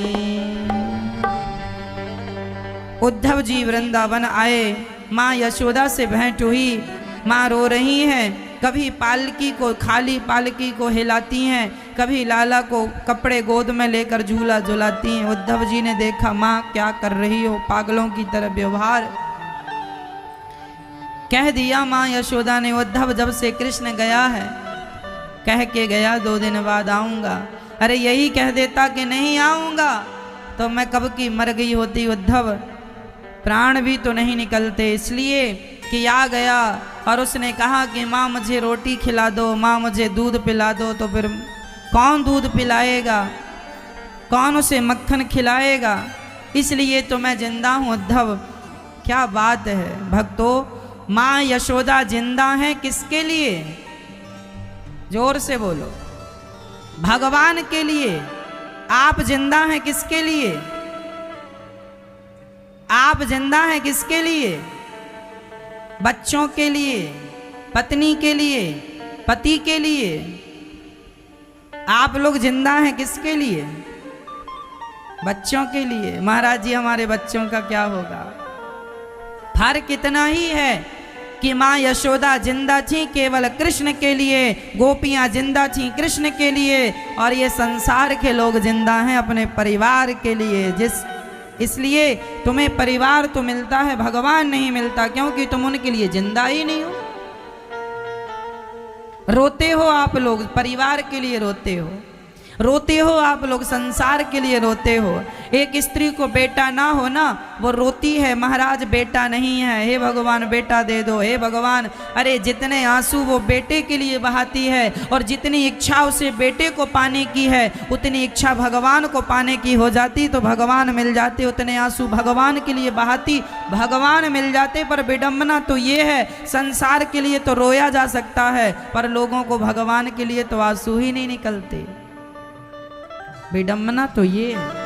उद्धव जी वृंदावन आए, माँ यशोदा से भेंट हुई। माँ रो रही हैं, कभी पालकी को, खाली पालकी को हिलाती हैं, कभी लाला को कपड़े गोद में लेकर झूला झुलाती हैं। उद्धव जी ने देखा, माँ क्या कर रही हो, पागलों की तरह व्यवहार। कह दिया माँ यशोदा ने, उद्धव जब से कृष्ण गया है, कह के गया 2 दिन बाद आऊँगा। अरे यही कह देता कि नहीं आऊँगा तो मैं कब की मर गई होती उद्धव, प्राण भी तो नहीं निकलते। इसलिए कि आ गया और उसने कहा कि माँ मुझे रोटी खिला दो, माँ मुझे दूध पिला दो, तो फिर कौन दूध पिलाएगा, कौन उसे मक्खन खिलाएगा। इसलिए तो मैं जिंदा हूँ उद्धव। क्या बात है भक्तों, माँ यशोदा जिंदा है किसके लिए? जोर से बोलो, भगवान के लिए। आप जिंदा हैं किसके लिए? आप जिंदा हैं किसके लिए? बच्चों के लिए, पत्नी के लिए, पति के लिए। आप लोग जिंदा हैं किसके लिए? बच्चों के लिए। महाराज जी हमारे बच्चों का क्या होगा? फर्क इतना ही है कि माँ यशोदा जिंदा थी केवल कृष्ण के लिए, गोपियाँ जिंदा थी कृष्ण के लिए, और ये संसार के लोग जिंदा हैं अपने परिवार के लिए। जिस इसलिए तुम्हें परिवार तो मिलता है, भगवान नहीं मिलता, क्योंकि तुम उनके लिए जिंदा ही नहीं हो। रोते हो आप लोग, परिवार के लिए रोते हो, रोते हो आप लोग, संसार के लिए रोते हो। एक स्त्री को बेटा ना हो ना, वो रोती है, महाराज बेटा नहीं है, हे भगवान बेटा दे दो, हे भगवान। अरे जितने आंसू वो बेटे के लिए बहाती है, और जितनी इच्छा उसे बेटे को पाने की है, उतनी इच्छा भगवान को पाने की हो जाती तो भगवान मिल जाते। उतने आंसू भगवान के लिए बहाती, भगवान मिल जाते। पर विडंबना तो ये है, संसार के लिए तो रोया जा सकता है, पर लोगों को भगवान के लिए तो आंसू ही नहीं निकलते। विडंबना तो ये है।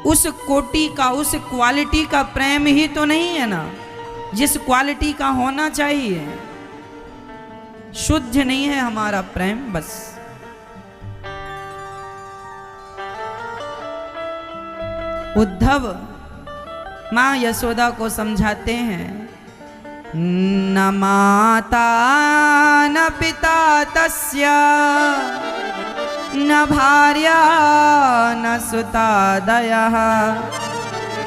उस कोटि का, उस क्वालिटी का प्रेम ही तो नहीं है ना, जिस क्वालिटी का होना चाहिए। शुद्ध नहीं है हमारा प्रेम। बस उद्धव मां यशोदा को समझाते हैं, न माता न पिता तस्य, न भार्या न सुतादयः,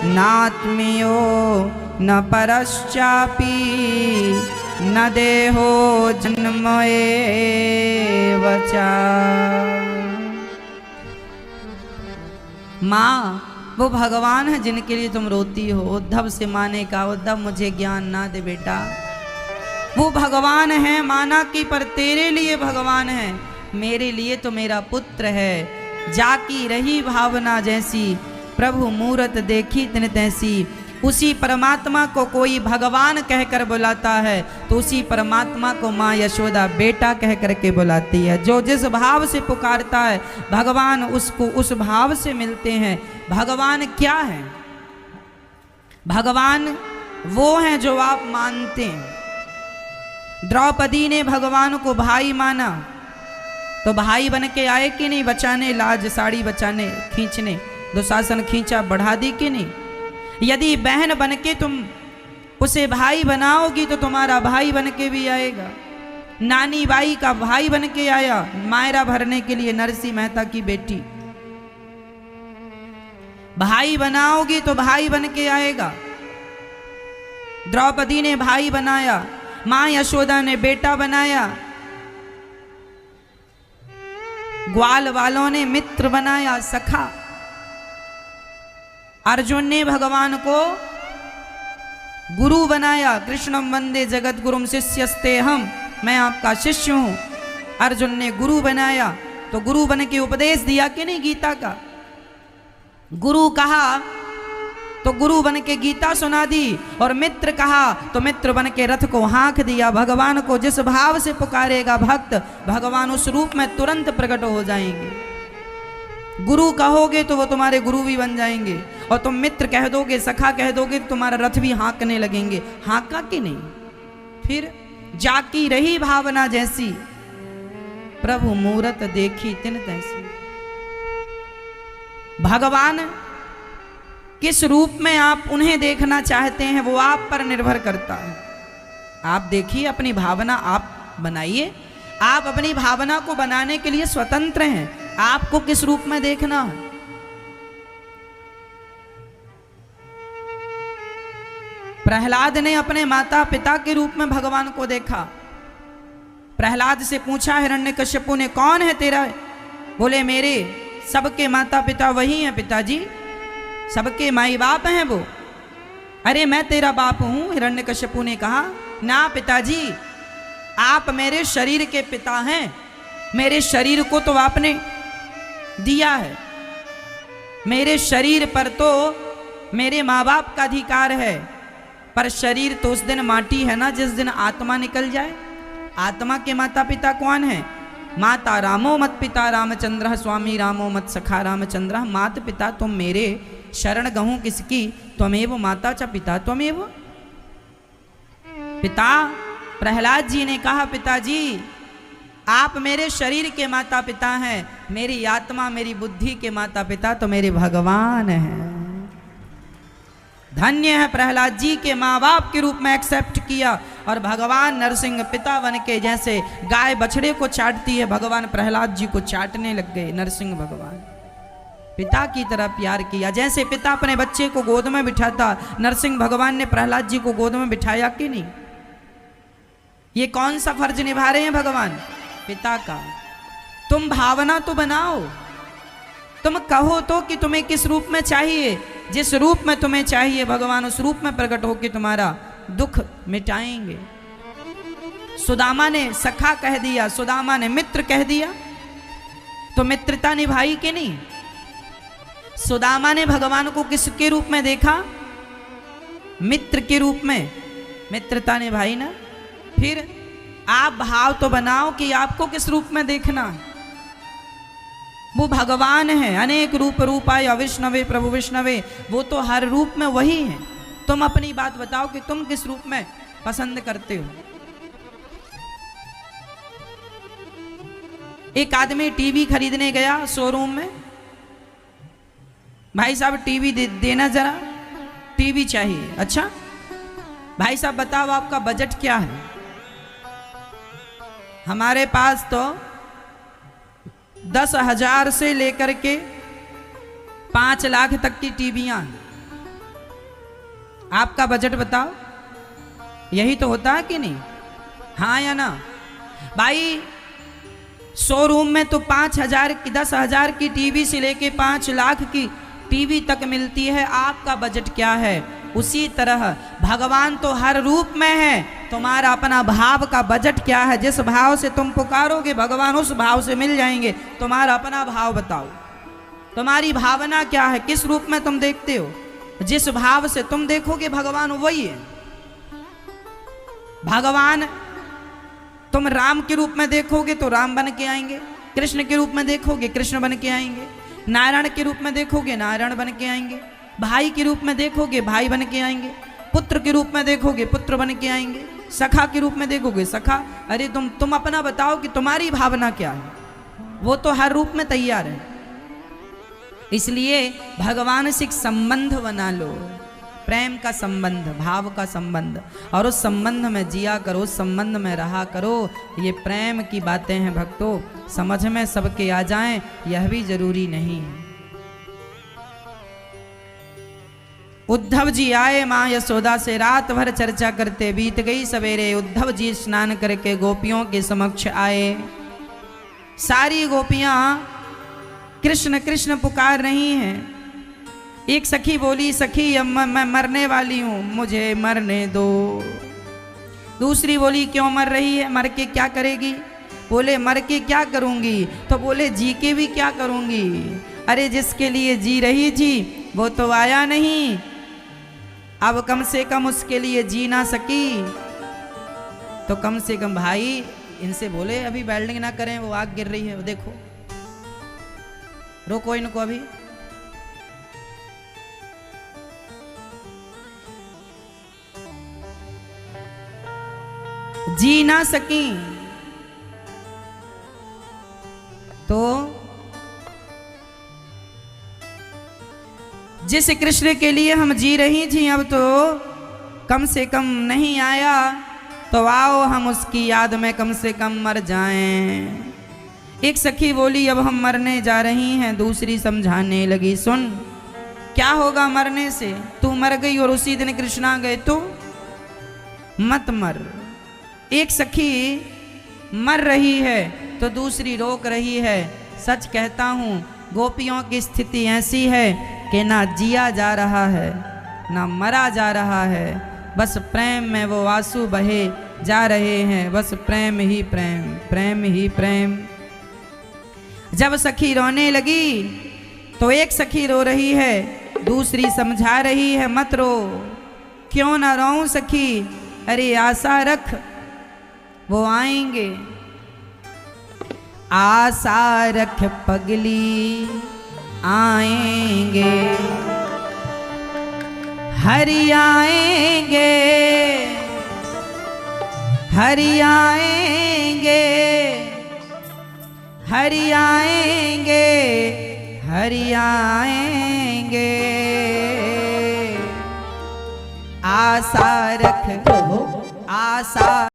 नात्मीयो न परश्चापि, न देहो जन्म एव च। माँ वो भगवान है जिनके लिए तुम रोती हो। उद्धव से माँ ने कहा, उद्धव मुझे ज्ञान ना दे बेटा, वो भगवान है माना कि, पर तेरे लिए भगवान है, मेरे लिए तो मेरा पुत्र है। जाकी रही भावना जैसी, प्रभु मूरत देखी तिन तैसी। उसी परमात्मा को कोई भगवान कहकर बुलाता है, तो उसी परमात्मा को माँ यशोदा बेटा कह करके बुलाती है। जो जिस भाव से पुकारता है, भगवान उसको उस भाव से मिलते हैं। भगवान क्या है? भगवान वो हैं जो आप मानते हैं। द्रौपदी ने भगवान को भाई माना, तो भाई बन के आए कि नहीं बचाने, लाज साड़ी बचाने, खींचने, दुशासन खींचा, बढ़ा दी कि नहीं? यदि बहन बन के तुम उसे भाई बनाओगी तो तुम्हारा भाई बन के भी आएगा। नानी बाई का भाई बन के आया, मायरा भरने के लिए नरसिंह मेहता की बेटी। भाई बनाओगी तो भाई बन के आएगा। द्रौपदी ने भाई बनाया, मां यशोदा ने बेटा बनाया, ग्वाल वालों ने मित्र बनाया, सखा। अर्जुन ने भगवान को गुरु बनाया, कृष्णम वंदे जगत गुरुम शिष्यस्ते हम, मैं आपका शिष्य हूं। अर्जुन ने गुरु बनाया, तो गुरु बन के उपदेश दिया कि नहीं गीता का? गुरु कहा तो गुरु बन के गीता सुना दी, और मित्र कहा तो मित्र बन के रथ को हाँक दिया। भगवान को जिस भाव से पुकारेगा भक्त, भगवान उस रूप में तुरंत प्रकट हो जाएंगे। गुरु कहोगे तो वो तुम्हारे गुरु भी बन जाएंगे, और तुम मित्र कह दोगे, सखा कह दोगे तो तुम्हारा रथ भी हाँकने लगेंगे। हाँका कि नहीं? फिर जाकी रही भावना जैसी, प्रभु मूरत देखी तिन तैसी। भगवान किस रूप में आप उन्हें देखना चाहते हैं वो आप पर निर्भर करता है। आप देखिए, अपनी भावना आप बनाइए। आप अपनी भावना को बनाने के लिए स्वतंत्र हैं। आपको किस रूप में देखना है? प्रहलाद ने अपने माता पिता के रूप में भगवान को देखा। प्रहलाद से पूछा हिरण्यकश्यपु ने, कौन है तेरा? बोले मेरे सबके माता पिता वही हैं पिताजी, सबके माई बाप हैं वो। अरे मैं तेरा बाप हूं। हिरण्यकश्यपु ने कहा, ना पिताजी, आप मेरे शरीर के पिता हैं। मेरे शरीर को तो आपने दिया है, मेरे शरीर पर तो मेरे माँ बाप का अधिकार है, पर शरीर तो उस दिन माटी है ना जिस दिन आत्मा निकल जाए। आत्मा के माता पिता कौन है? माता रामो मत पिता रामचंद्र, स्वामी रामो मत सखा रामचंद्र। मात पिता तुम मेरे, शरण गहूं किसकी? त्वमेव माता च पिता त्वमेव। पिता, प्रहलाद जी ने कहा, पिताजी आप मेरे शरीर के माता पिता हैं, मेरी आत्मा मेरी बुद्धि के माता पिता तो मेरे भगवान हैं। धन्य है प्रहलाद जी के माँ बाप के रूप में एक्सेप्ट किया, और भगवान नरसिंह पिता बन के जैसे गाय बछड़े को चाटती है, भगवान प्रहलाद जी को चाटने लग गए। नरसिंह भगवान पिता की तरह प्यार किया। जैसे पिता अपने बच्चे को गोद में बिठाता, नरसिंह भगवान ने प्रहलाद जी को गोद में बिठाया कि नहीं? ये कौन सा फर्ज निभा रहे हैं भगवान? पिता का। तुम भावना तो बनाओ, तुम कहो तो कि तुम्हें किस रूप में चाहिए। जिस रूप में तुम्हें चाहिए भगवान उस रूप में प्रकट होकर तुम्हारा दुख मिटाएंगे। सुदामा ने सखा कह दिया, सुदामा ने मित्र कह दिया, तो मित्रता निभाई कि नहीं? सुदामा ने भगवान को किसके रूप में देखा? मित्र के रूप में, मित्रता निभाई ना। फिर आप भाव तो बनाओ कि आपको किस रूप में देखना। वो भगवान है, अनेक रूप रूपाय अविष्णवे प्रभु विष्णवे, वो तो हर रूप में वही है। तुम अपनी बात बताओ कि तुम किस रूप में पसंद करते हो। एक आदमी टीवी खरीदने गया शोरूम में। भाई साहब टीवी देना जरा, टीवी चाहिए। अच्छा भाई साहब बताओ आपका बजट क्या है? हमारे पास तो 10,000 से लेकर के 5 लाख तक की टीवियां। आपका बजट बताओ। यही तो होता है कि नहीं? हाँ या ना? भाई शोरूम में तो 5,000 की 10,000 की टीवी से लेके 5 लाख की टीवी तक मिलती है। आपका बजट क्या है? उसी तरह भगवान तो हर रूप में है, तुम्हारा अपना भाव का बजट क्या है? जिस भाव से तुम पुकारोगे भगवान उस भाव से मिल जाएंगे। तुम्हारा अपना भाव बताओ, तुम्हारी भावना क्या है? किस रूप में तुम देखते हो? जिस भाव से तुम देखोगे भगवान वही है। भगवान तुम राम के रूप में देखोगे तो राम बन के आएंगे, कृष्ण के रूप में देखोगे कृष्ण बन के आएंगे, नारायण के रूप में देखोगे नारायण बन के आएंगे, भाई के रूप में देखोगे भाई बन के आएंगे, पुत्र के रूप में देखोगे पुत्र बन के आएंगे, सखा के रूप में देखोगे सखा। अरे तुम अपना बताओ कि तुम्हारी भावना क्या है? वो तो हर रूप में तैयार है। इसलिए भगवान से एक संबंध बना लो, प्रेम का संबंध, भाव का संबंध, और उस संबंध में जिया करो, उस संबंध में रहा करो। ये प्रेम की बातें हैं भक्तों, समझ में सबके आ जाएं यह भी जरूरी नहीं है। उद्धव जी आए माँ यशोदा से, रात भर चर्चा करते बीत गई सवेरे। उद्धव जी स्नान करके गोपियों के समक्ष आए। सारी गोपियां कृष्ण कृष्ण पुकार रही हैं। एक सखी बोली, सखी अब मैं मरने वाली हूं, मुझे मरने दो। दूसरी बोली, क्यों मर रही है? मर के क्या करेगी? बोले मर के क्या करूंगी? तो बोले जी के भी क्या करूंगी? अरे जिसके लिए जी रही थी वो तो आया नहीं, अब कम से कम उसके लिए जी ना सकी। तो कम से कम भाई इनसे बोले अभी वेल्डिंग ना करें, वो आग गिर रही है, वो देखो, रोको इनको अभी। जी ना सकी तो जिस कृष्ण के लिए हम जी रही थी अब तो कम से कम नहीं आया, तो आओ हम उसकी याद में कम से कम मर जाएं। एक सखी बोली अब हम मरने जा रही हैं। दूसरी समझाने लगी, सुन क्या होगा मरने से? तू मर गई और उसी दिन कृष्ण आ गए तो मत मर। एक सखी मर रही है तो दूसरी रोक रही है। सच कहता हूँ गोपियों की स्थिति ऐसी है कि ना जिया जा रहा है ना मरा जा रहा है, बस प्रेम में वो आंसू बहे जा रहे हैं, बस प्रेम ही प्रेम, प्रेम ही प्रेम। जब सखी रोने लगी तो एक सखी रो रही है, दूसरी समझा रही है मत रो। क्यों ना रोऊं सखी? अरे आशा रख वो आएंगे। आशा रख पगली आएंगे, हरि आएंगे, हरि आएंगे, हरि आएंगे, हरि आएंगे। आशा रख, आशा